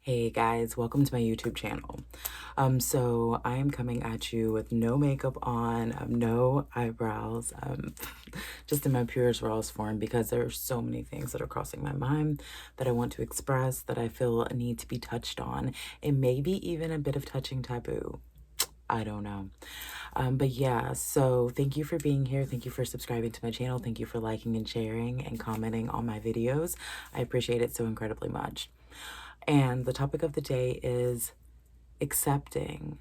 Hey guys, welcome to my YouTube channel. So I am coming at you with no makeup on, no eyebrows, just in my purest rawest form because there are so many things that are crossing my mind that I want to express, that I feel need to be touched on, and maybe even a bit of touching taboo. I don't know. But yeah, so thank you for being here. Thank you for subscribing to my channel. Thank you for liking and sharing and commenting on my videos. I appreciate it so incredibly much. And the topic of the day is accepting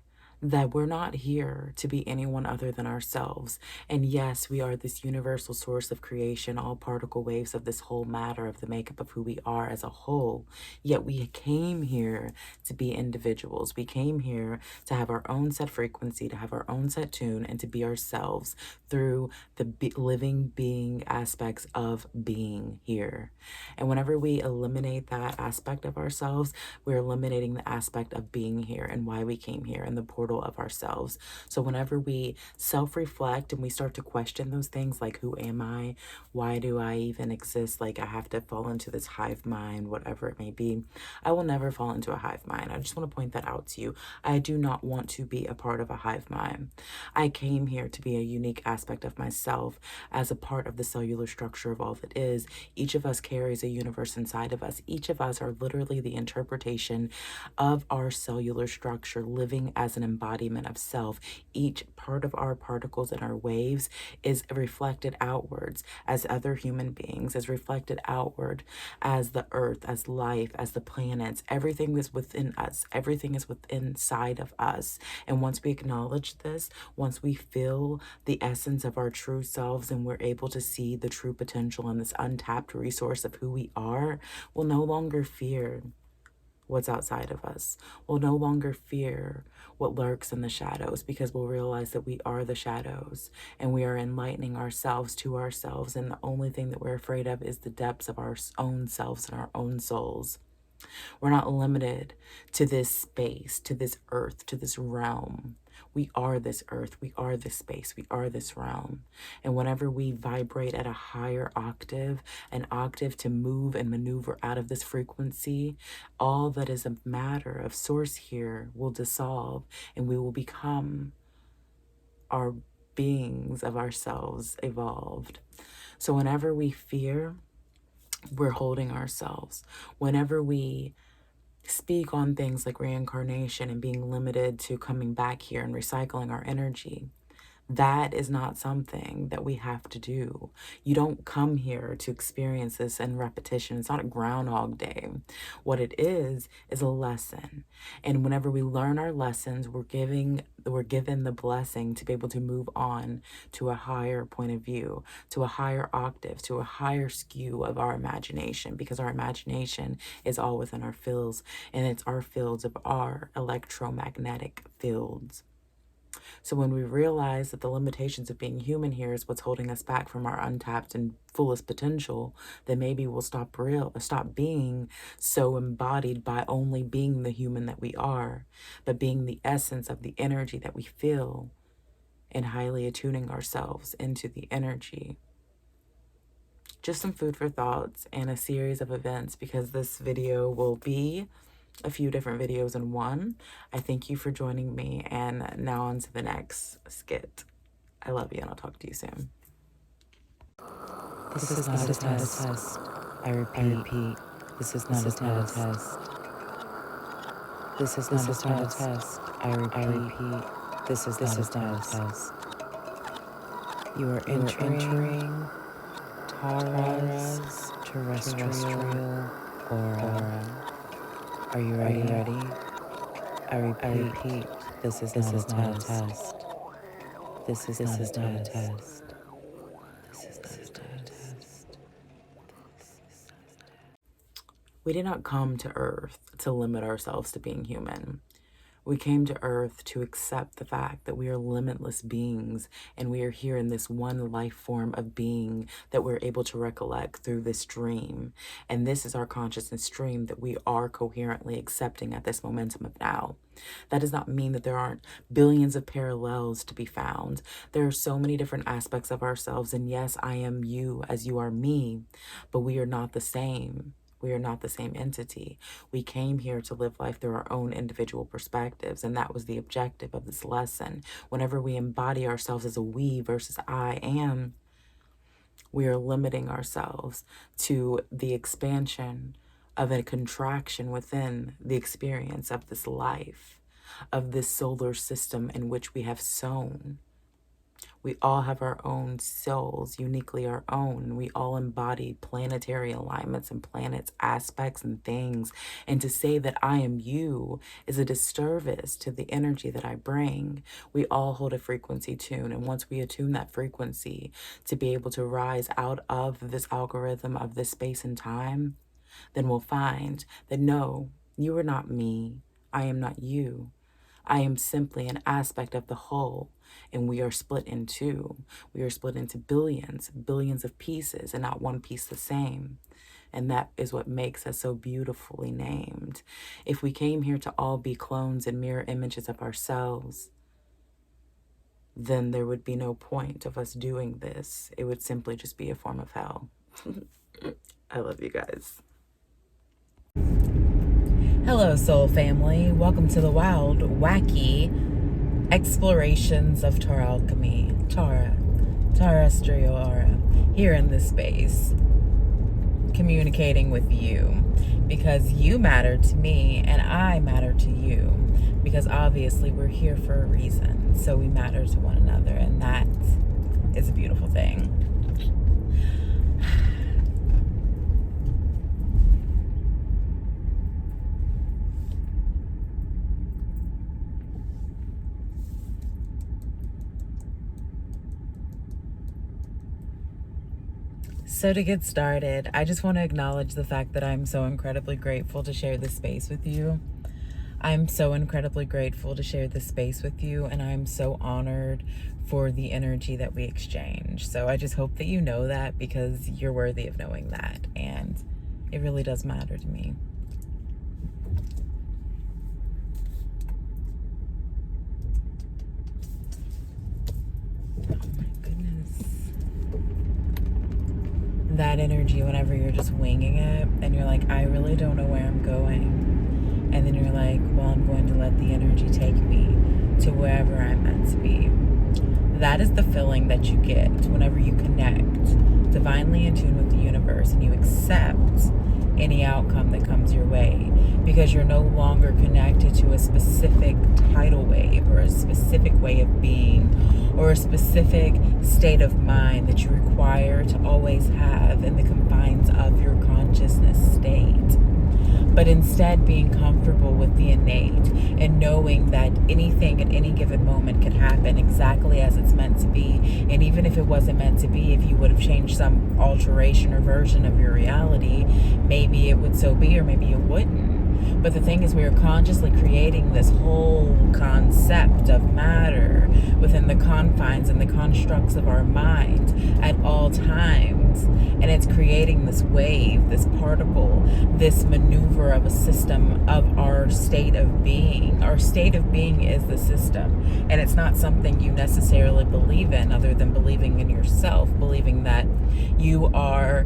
that we're not here to be anyone other than ourselves. And yes, we are this universal source of creation, all particle waves of this whole matter of the makeup of who we are as a whole. Yet we came here to be individuals. We came here to have our own set frequency, to have our own set tune, and to be ourselves through the living being aspects of being here. And whenever we eliminate that aspect of ourselves, we're eliminating the aspect of being here and why we came here and the portal of ourselves. So whenever we self-reflect and we start to question those things like, who am I? Why do I even exist? Like, I have to fall into this hive mind, whatever it may be. I will never fall into a hive mind. I just want to point that out to you. I do not want to be a part of a hive mind. I came here to be a unique aspect of myself as a part of the cellular structure of all that is. Each of us carries a universe inside of us. Each of us are literally the interpretation of our cellular structure, living as an embodiment of self. Each part of our particles and our waves is reflected outwards as other human beings, is reflected outward as the earth, as life, as the planets. Everything is within us. Everything is within inside of us. And once we acknowledge this, once we feel the essence of our true selves and we're able to see the true potential and this untapped resource of who we are, we'll no longer fear what's outside of us. We'll no longer fear what lurks in the shadows because we'll realize that we are the shadows and we are enlightening ourselves to ourselves. And the only thing that we're afraid of is the depths of our own selves and our own souls. We're not limited to this space, to this earth, to this realm. We are this earth, we are this space, we are this realm. And whenever we vibrate at a higher octave, an octave to move and maneuver out of this frequency, all that is a matter of source here will dissolve and we will become our beings of ourselves evolved. So whenever we fear, we're holding ourselves. Whenever we speak on things like reincarnation and being limited to coming back here and recycling our energy, that is not something that we have to do. You don't come here to experience this in repetition. It's not a Groundhog Day. What it is a lesson. And whenever we learn our lessons, we're given the blessing to be able to move on to a higher point of view, to a higher octave, to a higher skew of our imagination, because our imagination is all within our fields, and it's our fields of our electromagnetic fields. So when we realize that the limitations of being human here is what's holding us back from our untapped and fullest potential, then maybe we'll stop being so embodied by only being the human that we are, but being the essence of the energy that we feel and highly attuning ourselves into the energy. Just some food for thoughts and a series of events, because this video will be a few different videos in one. I thank you for joining me, and now on to the next skit. I love you, and I'll talk to you soon. This is not a test. I repeat, this is not a test. This is not a test. I repeat, this is not a test. You are entering Tara's terrestrial aura. Are you ready? I repeat, this is not a test. This is not a test. This is not a test. We did not come to Earth to limit ourselves to being human. We came to Earth to accept the fact that we are limitless beings, and we are here in this one life form of being that we're able to recollect through this dream. And this is our consciousness stream that we are coherently accepting at this momentum of now. That does not mean that there aren't billions of parallels to be found. There are so many different aspects of ourselves, and yes, I am you as you are me, but we are not the same. We are not the same entity. We came here to live life through our own individual perspectives, and that was the objective of this lesson. Whenever we embody ourselves as a we versus I am, we are limiting ourselves to the expansion of a contraction within the experience of this life, of this solar system in which we have sown. We all have our own souls, uniquely our own. We all embody planetary alignments and planets, aspects, and things. And to say that I am you is a disservice to the energy that I bring. We all hold a frequency tune. And once we attune that frequency to be able to rise out of this algorithm of this space and time, then we'll find that no, you are not me. I am not you. I am simply an aspect of the whole, and we are split in two. We are split into billions, billions of pieces, and not one piece the same. And that is what makes us so beautifully named. If we came here to all be clones and mirror images of ourselves, then there would be no point of us doing this. It would simply just be a form of hell. I love you guys. Hello, soul family. Welcome to the wild, wacky explorations of Tara Alchemy. Terrestrial Aura, here in this space, communicating with you because you matter to me and I matter to you, because obviously we're here for a reason. So we matter to one another, and that is a beautiful thing. So to get started, I just want to acknowledge the fact that I'm so incredibly grateful to share this space with you. I'm so incredibly grateful to share this space with you, and I'm so honored for the energy that we exchange. So I just hope that you know that, because you're worthy of knowing that, and it really does matter to me. That energy whenever you're just winging it and you're like, I really don't know where I'm going, and then you're like, well, I'm going to let the energy take me to wherever I'm meant to be. That is the feeling that you get whenever you connect divinely in tune with the universe and you accept any outcome that comes your way, because you're no longer connected to a specific tidal wave or a specific way of being or a specific state of mind that you require to always have in the confines of your consciousness state, but instead being comfortable with the innate and knowing that anything at any given moment could happen exactly as it's meant to be. And even if it wasn't meant to be, if you would have changed some alteration or version of your reality, maybe it would so be, or maybe it wouldn't. But the thing is, we are consciously creating this whole concept of matter within the confines and the constructs of our mind at all times. And it's creating this wave, this particle, this maneuver of a system of our state of being. Our state of being is the system. And it's not something you necessarily believe in, other than believing in yourself, believing that you are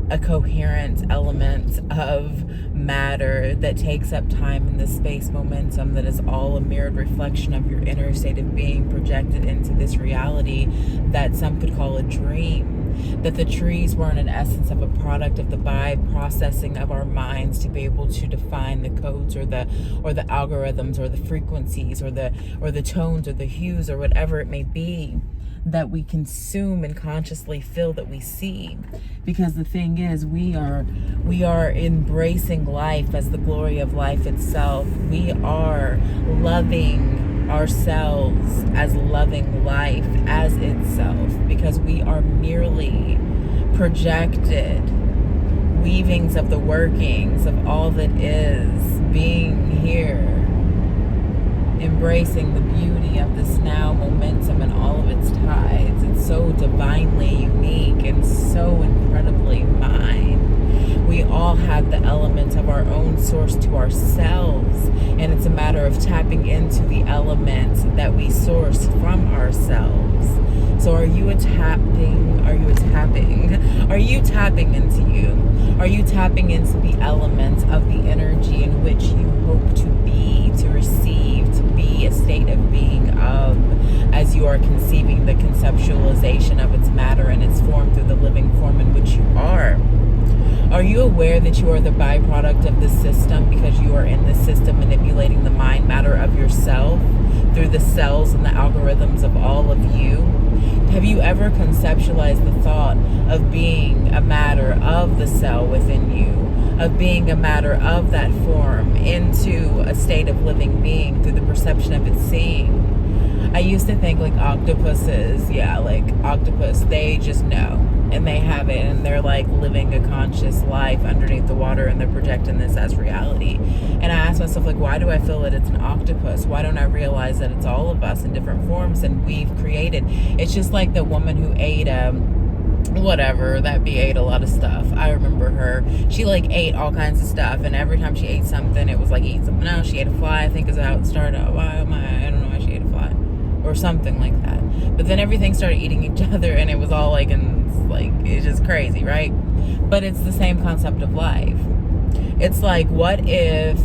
a coherent element of matter that takes up time in this space momentum, that is all a mirrored reflection of your inner state of being projected into this reality that some could call a dream. That the trees weren't an essence of a product of the by-processing of our minds to be able to define the codes or the algorithms or the frequencies or the tones or the hues or whatever it may be that we consume and consciously feel that we see. Because the thing is, we are embracing life as the glory of life itself. We are loving ourselves as loving life as itself, because we are merely projected weavings of the workings of all that is being here, embracing the beauty of this now momentum and all of its tides. It's so divinely unique and so incredibly mine. We all have the element of our own source to ourselves, and it's a matter of tapping into the element that we source from ourselves So are you tapping into you? Are you tapping into the elements of the energy in which you hope to be, to receive, to be a state of being of, as you are conceiving the conceptualization of its matter and its form through the living form in which you are? Are you aware that you are the byproduct of the system because you are in the system manipulating the mind matter of yourself through the cells and the algorithms of all of you? Have you ever conceptualized the thought of being a matter of the cell within you, of being a matter of that form into a state of living being through the perception of its seeing? I used to think like octopuses, they just know and they have it and they're like living a conscious life underneath the water and they're projecting this as reality. And I asked myself, like, why do I feel that it's an octopus? Why don't I realize that it's all of us in different forms and we've created? It's just like the woman who ate whatever, that bee ate a lot of stuff. I remember her. She like ate all kinds of stuff, and every time she ate something, it was like eat something else. She ate a fly, I think is how it started. I don't know why she ate a fly. Or something like that. But then everything started eating each other and it was all like, and like, it's just crazy, right? But it's the same concept of life. It's like, what if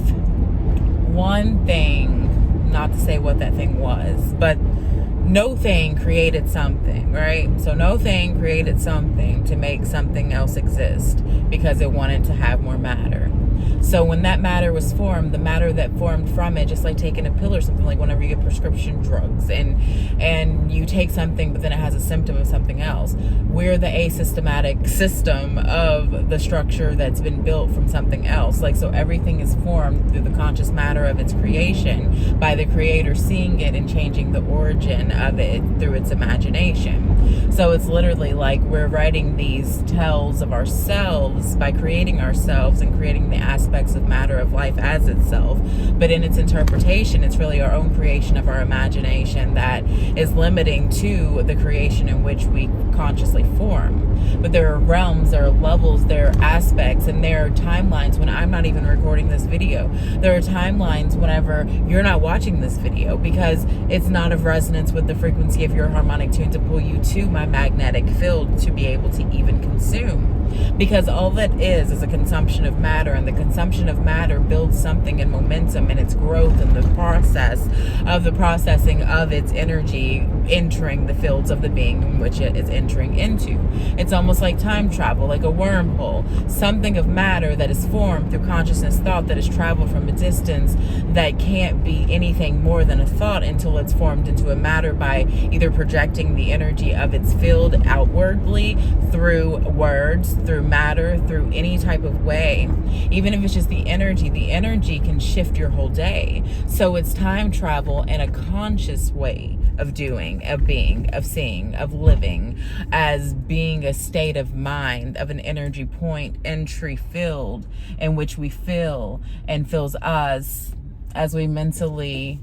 one thing, not to say what that thing was, but no thing created something, right? So no thing created something to make something else exist because it wanted to have more matter. So when that matter was formed, the matter that formed from it, just like taking a pill or something, like whenever you get prescription drugs and you take something but then it has a symptom of something else, we're the asystematic system of the structure that's been built from something else. Like, so everything is formed through the conscious matter of its creation by the creator seeing it and changing the origin of it through its imagination. So it's literally like we're writing these tells of ourselves by creating ourselves and creating the aspects of matter of life as itself, but in its interpretation, it's really our own creation of our imagination that is limiting to the creation in which we consciously form. But there are realms, there are levels, there are aspects, and there are timelines when I'm not even recording this video. There are timelines whenever you're not watching this video because it's not of resonance with the frequency of your harmonic tune to pull you to my magnetic field to be able to even consume. Because all that is a consumption of matter, and the consumption of matter builds something in momentum and its growth and the process of the processing of its energy entering the fields of the being in which it is entering into. It's almost like time travel, like a wormhole, something of matter that is formed through consciousness thought that has traveled from a distance that can't be anything more than a thought until it's formed into a matter by either projecting the energy of its field outwardly through words, through matter, through any type of way. Even if it's just the energy can shift your whole day. So it's time travel in a conscious way of doing, of being, of seeing, of living, as being a state of mind, of an energy point entry field in which we feel and feels us as we mentally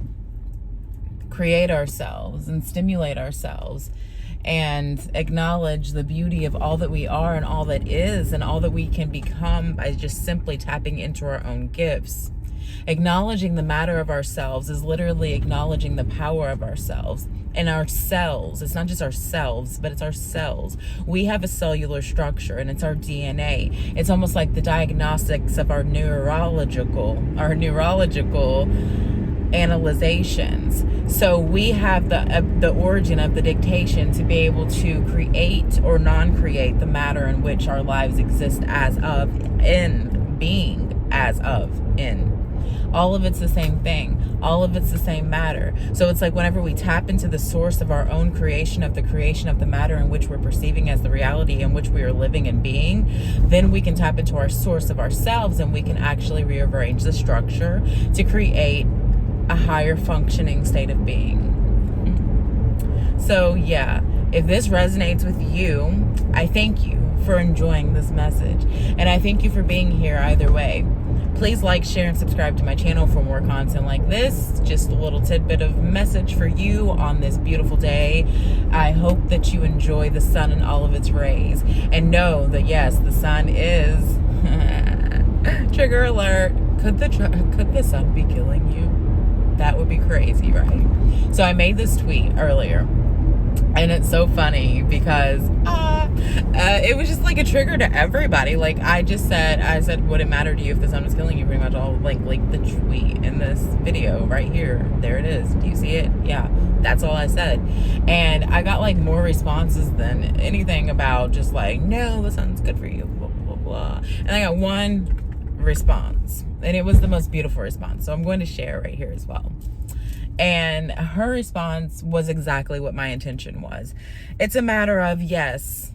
create ourselves and stimulate ourselves and acknowledge the beauty of all that we are and all that is and all that we can become by just simply tapping into our own gifts. Acknowledging the matter of ourselves is literally acknowledging the power of ourselves and our cells. It's not just ourselves, but it's our cells. We have a cellular structure and it's our DNA. It's almost like the diagnostics of our neurological analyzations. So we have the origin of the dictation to be able to create or non-create the matter in which our lives exist as of, in being as of, in. All of it's the same thing. All of it's the same matter. So it's like whenever we tap into the source of our own creation of the matter in which we're perceiving as the reality in which we are living and being, then we can tap into our source of ourselves and we can actually rearrange the structure to create a higher functioning state of being. So yeah, if this resonates with you, I thank you for enjoying this message. And I thank you for being here either way. Please like, share, and subscribe to my channel for more content like this. Just a little tidbit of message for you on this beautiful day. I hope that you enjoy the sun and all of its rays. And know that yes, the sun is trigger alert. Could the sun be killing you? That would be crazy, right? So I made this tweet earlier And it's so funny because it was just like a trigger to everybody. Like I said, would it matter to you if the sun was killing you? Pretty much all like the tweet in this video right here. There it is. Do you see it? Yeah, that's all I said. And I got like more responses than anything about just like, no, the sun's good for you, blah, blah, blah. And I got one response, and it was the most beautiful response. So I'm going to share right here as well. And her response was exactly what my intention was. It's a matter of, yes,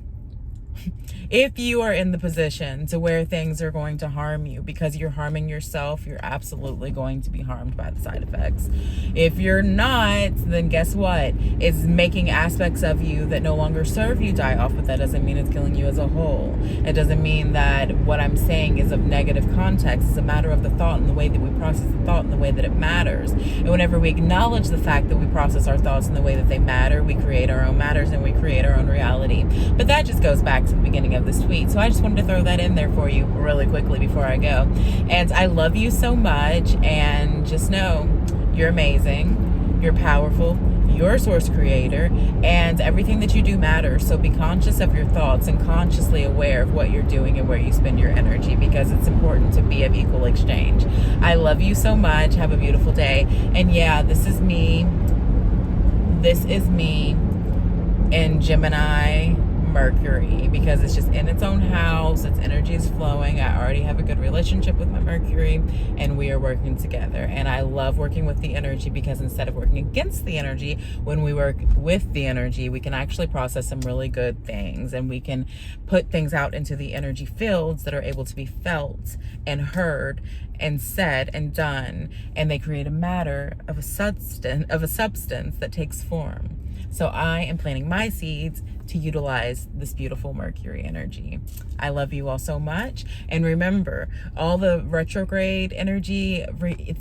if you are in the position to where things are going to harm you because you're harming yourself, you're absolutely going to be harmed by the side effects. If you're not, then guess what? It's making aspects of you that no longer serve you die off, but that doesn't mean it's killing you as a whole. It doesn't mean that what I'm saying is of negative context. It's a matter of the thought and the way that we process the thought and the way that it matters. And whenever we acknowledge the fact that we process our thoughts in the way that they matter, we create our own matters and we create our own reality. But that just goes back to the beginning of this tweet. So I just wanted to throw that in there for you really quickly before I go. And I love you so much, and just know you're amazing, you're powerful, you're a source creator, and everything that you do matters. So be conscious of your thoughts and consciously aware of what you're doing and where you spend your energy, because it's important to be of equal exchange. I love you so much. Have a beautiful day. And yeah, this is me in Gemini Mercury, because it's just in its own house, its energy is flowing. I already have a good relationship with my Mercury, and we are working together. And I love working with the energy, because instead of working against the energy, when we work with the energy, we can actually process some really good things, and we can put things out into the energy fields that are able to be felt and heard and said and done, and they create a matter of a substance that takes form. So I am planting my seeds to utilize this beautiful Mercury energy. I love you all so much. And remember, all the retrograde energy,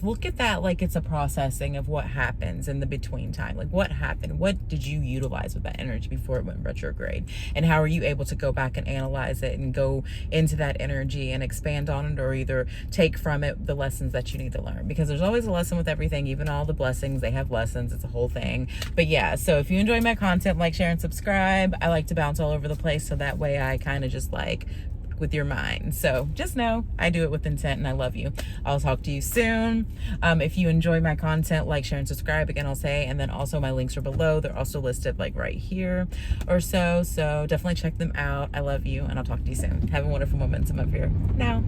look at that like it's a processing of what happens in the between time. Like what happened? What did you utilize with that energy before it went retrograde? And how are you able to go back and analyze it and go into that energy and expand on it, or either take from it the lessons that you need to learn? Because there's always a lesson with everything, even all the blessings, they have lessons. It's a whole thing. But yeah, so if you enjoy my content, like, share, and subscribe. I like to bounce all over the place, so that way I kind of just like with your mind. So just know I do it with intent, and I love you. I'll talk to you soon. If you enjoy my content, like, share, and subscribe. Again, I'll say, and then also my links are below. They're also listed like right here or so. So definitely check them out. I love you, and I'll talk to you soon. Have a wonderful momentum up here now.